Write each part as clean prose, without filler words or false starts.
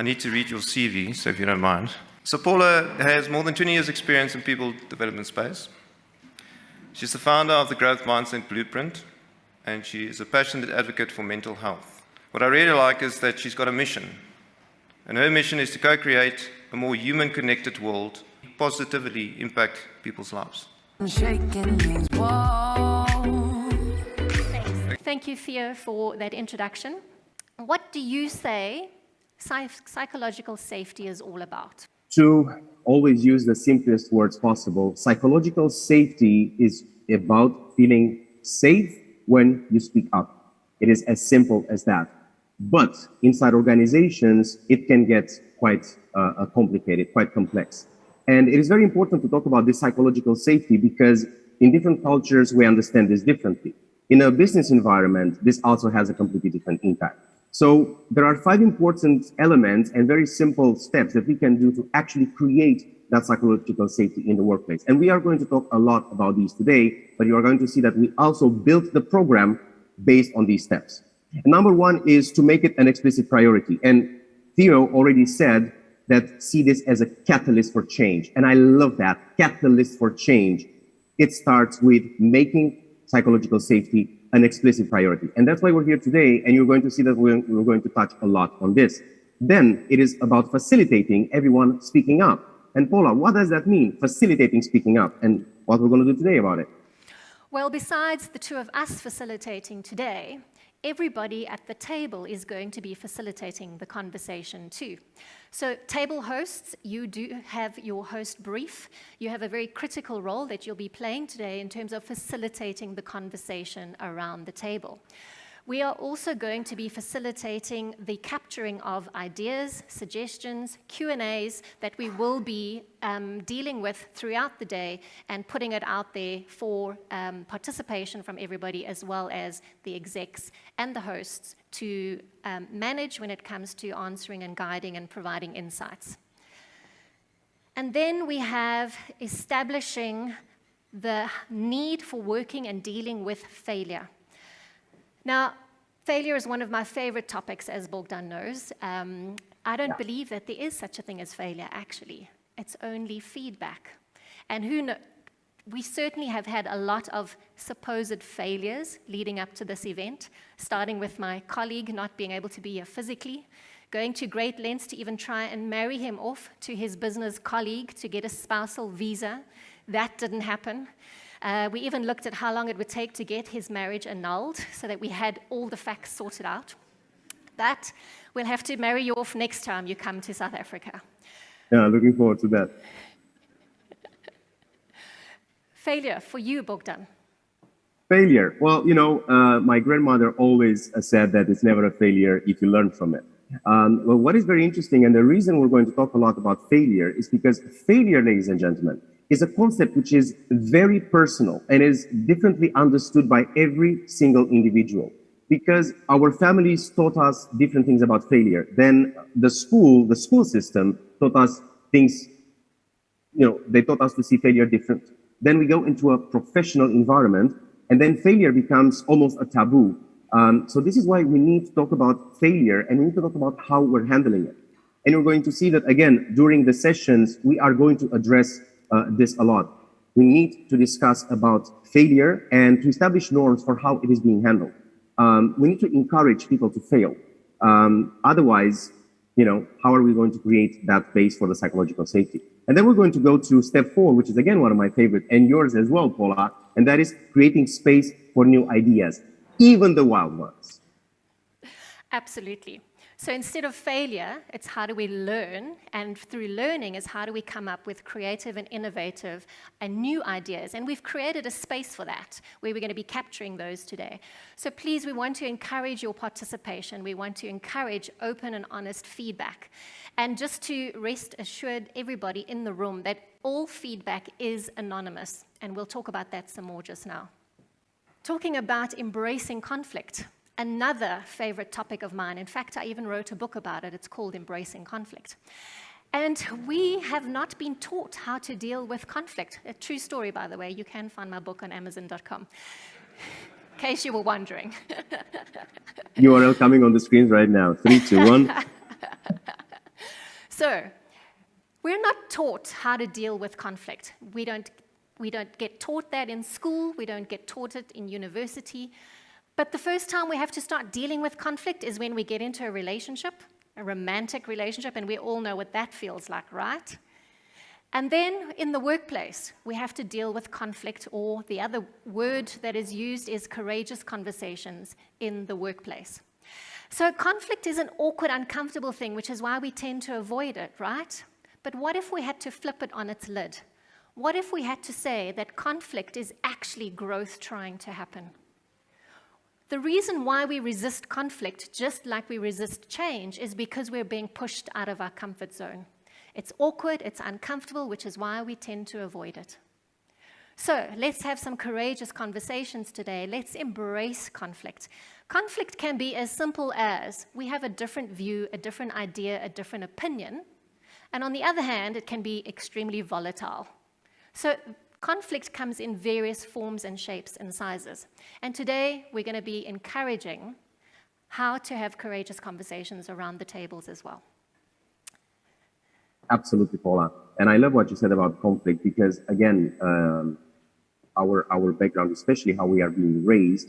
I need to read your CV, so if you don't mind. So Paula has more than 20 years' experience in people development space. She's the founder of the Growth Mindset Blueprint, and she is a passionate advocate for mental health. What I really like is that she's got a mission, and her mission is to co-create a more human-connected world, positively impact people's lives. Thank you, Theo, for that introduction. What do you say psychological safety is all about? To always use the simplest words possible, psychological safety is about feeling safe when you speak up. It is as simple as that. But inside organizations, it can get quite complicated, quite complex. And it is very important to talk about this psychological safety because in different cultures, we understand this differently. In a business environment, this also has a completely different impact. So there are 5 important elements and very simple steps that we can do to actually create that psychological safety in the workplace. And we are going to talk a lot about these today, but you are going to see that we also built the program based on these steps. And number 1 is to make it an explicit priority. And Theo already said that see this as a catalyst for change. And I love that, catalyst for change. It starts with making psychological safety an explicit priority. And that's why we're here today, and you're going to see that we're going to touch a lot on this. Then it is about facilitating everyone speaking up. And Paula, what does that mean, facilitating speaking up, and what we're going to do today about it? Well, besides the two of us facilitating today, everybody at the table is going to be facilitating the conversation too. So table hosts, you do have your host brief. You have a very critical role that you'll be playing today in terms of facilitating the conversation around the table. We are also going to be facilitating the capturing of ideas, suggestions, Q&As that we will be dealing with throughout the day and putting it out there for participation from everybody as well as the execs and the hosts to manage when it comes to answering and guiding and providing insights. And then we have establishing the need for working and dealing with failure. Now, failure is one of my favorite topics, as Bogdan knows. I don't believe that there is such a thing as failure, actually. It's only feedback. And we certainly have had a lot of supposed failures leading up to this event, starting with my colleague not being able to be here physically, going to great lengths to even try and marry him off to his business colleague to get a spousal visa. That didn't happen. We even looked at how long it would take to get his marriage annulled so that we had all the facts sorted out. But we'll have to marry you off next time you come to South Africa. Yeah, looking forward to that. Failure for you, Bogdan. Failure. Well, my grandmother always said that it's never a failure if you learn from it. Well, what is very interesting, and the reason we're going to talk a lot about failure is because failure, ladies and gentlemen, is a concept which is very personal and is differently understood by every single individual because our families taught us different things about failure. Then the school system taught us things, they taught us to see failure different. Then we go into a professional environment and then failure becomes almost a taboo. So this is why we need to talk about failure and we need to talk about how we're handling it. And you're going to see that again, during the sessions, we are going to address this a lot. We need to discuss about failure and to establish norms for how it is being handled. We need to encourage people to fail. Otherwise, how are we going to create that base for the psychological safety? And then we're going to go to step 4, which is again one of my favorite, and yours as well, Paula, and that is creating space for new ideas, even the wild ones. Absolutely. So instead of failure, it's how do we learn, and through learning is how do we come up with creative and innovative and new ideas. And we've created a space for that, where we're going to be capturing those today. So please, we want to encourage your participation. We want to encourage open and honest feedback. And just to rest assured everybody in the room that all feedback is anonymous. And we'll talk about that some more just now. Talking about embracing conflict. Another favorite topic of mine. In fact, I even wrote a book about it. It's called Embracing Conflict. And we have not been taught how to deal with conflict. A true story, by the way. You can find my book on Amazon.com, in case you were wondering. URL coming on the screens right now. 3, 2, 1. So, we're not taught how to deal with conflict. We don't get taught that in school. We don't get taught it in university. But the first time we have to start dealing with conflict is when we get into a relationship, a romantic relationship, and we all know what that feels like, right? And then in the workplace, we have to deal with conflict, or the other word that is used is courageous conversations in the workplace. So conflict is an awkward, uncomfortable thing, which is why we tend to avoid it, right? But what if we had to flip it on its lid? What if we had to say that conflict is actually growth trying to happen? The reason why we resist conflict, just like we resist change, is because we're being pushed out of our comfort zone. It's awkward, it's uncomfortable, which is why we tend to avoid it. So let's have some courageous conversations today. Let's embrace conflict. Conflict can be as simple as we have a different view, a different idea, a different opinion. And on the other hand, it can be extremely volatile. So conflict comes in various forms and shapes and sizes. And today, we're going to be encouraging how to have courageous conversations around the tables as well. Absolutely, Paula. And I love what you said about conflict because, again, our background, especially how we are being raised,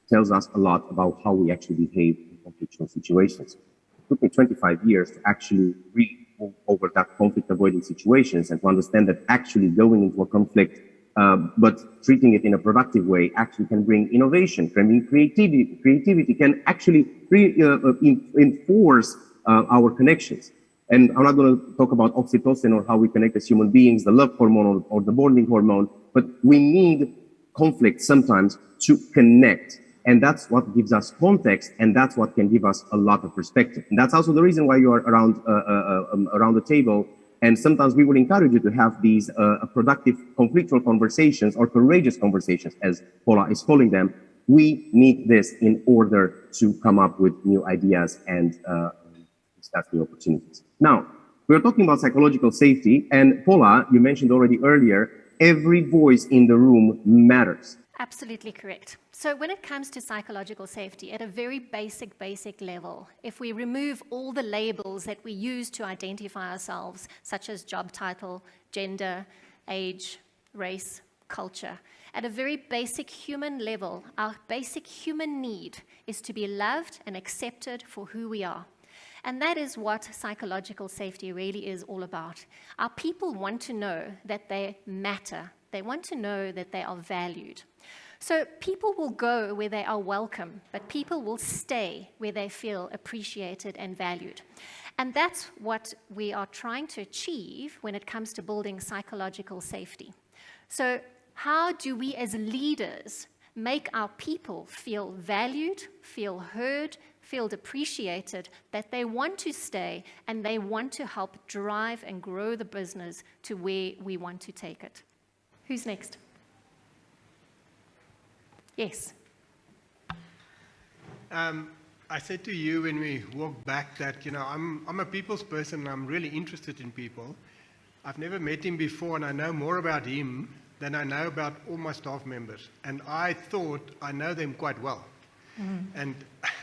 tells us a lot about how we actually behave in conflictual situations. It took me 25 years to actually read over that conflict avoiding situations and to understand that actually going into a conflict but treating it in a productive way actually can bring innovation, can bring creativity can actually enforce our connections. And I'm not going to talk about oxytocin or how we connect as human beings, the love hormone or the bonding hormone, but we need conflict sometimes to connect. And that's what gives us context, and that's what can give us a lot of perspective. And that's also the reason why you are around the table. And sometimes we would encourage you to have these productive conflictual conversations or courageous conversations, as Paula is calling them. We need this in order to come up with new ideas and start new opportunities. Now, we're talking about psychological safety, and Paula, you mentioned already earlier, every voice in the room matters. Absolutely correct. So when it comes to psychological safety, at a very basic level, if we remove all the labels that we use to identify ourselves, such as job title, gender, age, race, culture, at a very basic human level, our basic human need is to be loved and accepted for who we are. And that is what psychological safety really is all about. Our people want to know that they matter. They want to know that they are valued. So people will go where they are welcome, but people will stay where they feel appreciated and valued. And that's what we are trying to achieve when it comes to building psychological safety. So how do we as leaders make our people feel valued, feel heard, feel appreciated, that they want to stay and they want to help drive and grow the business to where we want to take it? Who's next? Yes. I said to you when we walked back that, I'm a people's person and I'm really interested in people. I've never met him before and I know more about him than I know about all my staff members. And I thought I know them quite well. Mm-hmm. And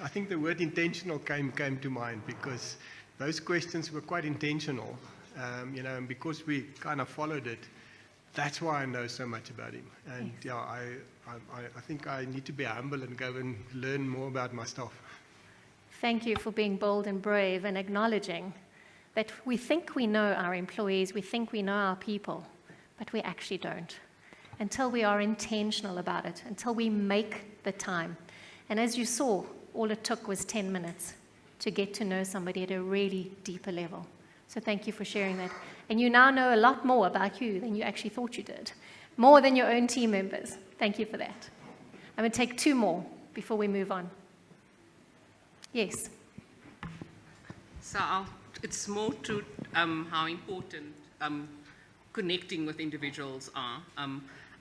I think the word intentional came to mind because those questions were quite intentional, and because we kind of followed it, that's why I know so much about him. And yes. I think I need to be humble and go and learn more about my staff. Thank you for being bold and brave and acknowledging that we think we know our employees, we think we know our people, but we actually don't. Until we are intentional about it, until we make the time. And as you saw, all it took was 10 minutes to get to know somebody at a really deeper level. So thank you for sharing that. And you now know a lot more about you than you actually thought you did. More than your own team members. Thank you for that. I'm going to take 2 more before we move on. Yes. So it's more to how important connecting with individuals are.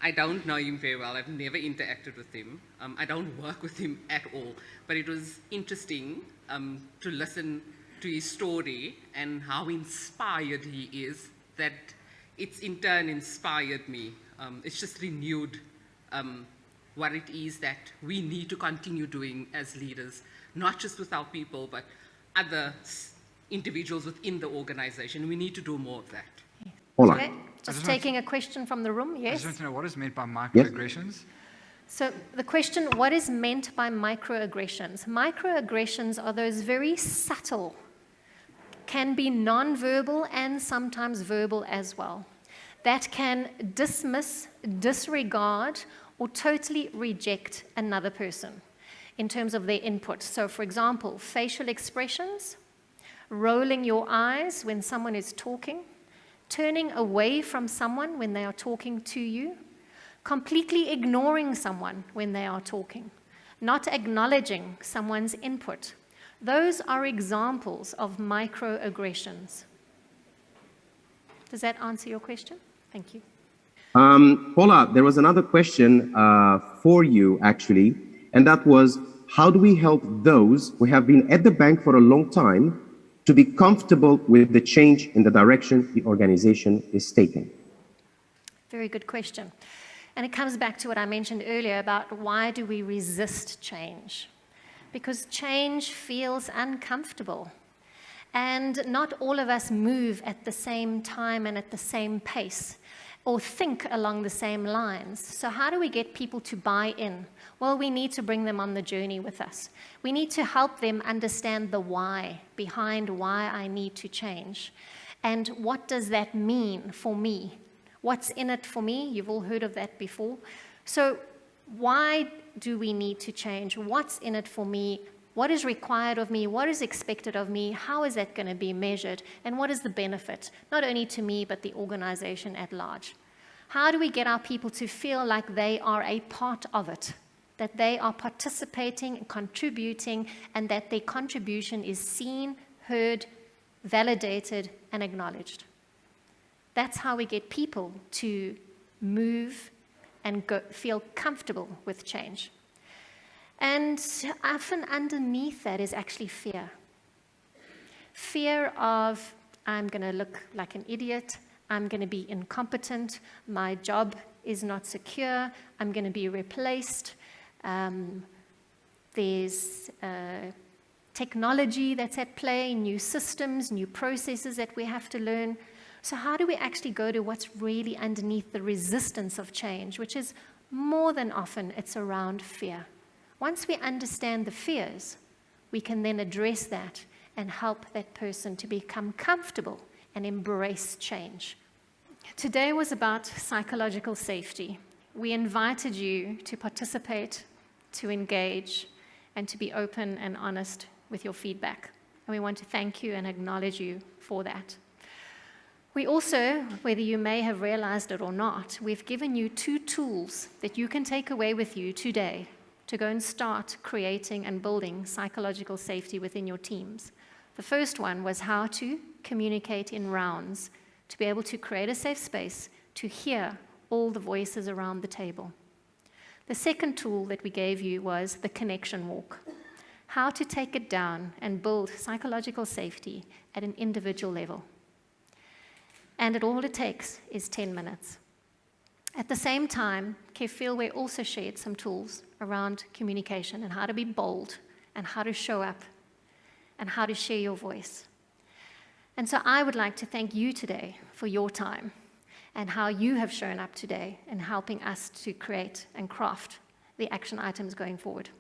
I don't know him very well. I've never interacted with him. I don't work with him at all. But it was interesting to listen to his story and how inspired he is, that it's in turn inspired me. It's just renewed what it is that we need to continue doing as leaders, not just with our people, but other individuals within the organization. We need to do more of that. Paula. Okay, just taking a question from the room, I yes? just want to know what is meant by microaggressions. So the question, what is meant by microaggressions? Microaggressions are those very subtle, can be non-verbal and sometimes verbal as well, that can dismiss, disregard, or totally reject another person in terms of their input. So for example, facial expressions, rolling your eyes when someone is talking, turning away from someone when they are talking to you, completely ignoring someone when they are talking, not acknowledging someone's input. Those are examples of microaggressions. Does that answer your question? Thank you. Paula, there was another question for you, actually, and that was, how do we help those who have been at the bank for a long time to be comfortable with the change in the direction the organization is taking? Very good question. And it comes back to what I mentioned earlier about why do we resist change? Because change feels uncomfortable. And not all of us move at the same time and at the same pace or think along the same lines. So how do we get people to buy in? Well, we need to bring them on the journey with us. We need to help them understand the why, behind why I need to change. And what does that mean for me? What's in it for me? You've all heard of that before. So why do we need to change? What's in it for me? What is required of me? What is expected of me? How is that going to be measured? And what is the benefit, not only to me, but the organization at large? How do we get our people to feel like they are a part of it, that they are participating and contributing, and that their contribution is seen, heard, validated, and acknowledged? That's how we get people to move and feel comfortable with change. And often underneath that is actually fear. Fear of, I'm going to look like an idiot, I'm going to be incompetent, my job is not secure, I'm going to be replaced, there's technology that's at play, new systems, new processes that we have to learn. So how do we actually go to what's really underneath the resistance of change, which is more than often it's around fear. Once we understand the fears, we can then address that and help that person to become comfortable and embrace change. Today was about psychological safety. We invited you to participate, to engage, and to be open and honest with your feedback. And we want to thank you and acknowledge you for that. We also, whether you may have realized it or not, we've given you 2 tools that you can take away with you today to go and start creating and building psychological safety within your teams. The first one was how to communicate in rounds, to be able to create a safe space to hear all the voices around the table. The second tool that we gave you was the connection walk, how to take it down and build psychological safety at an individual level. And all it takes is 10 minutes. At the same time, Kefilwe also shared some tools around communication and how to be bold and how to show up and how to share your voice. And so I would like to thank you today for your time and how you have shown up today in helping us to create and craft the action items going forward.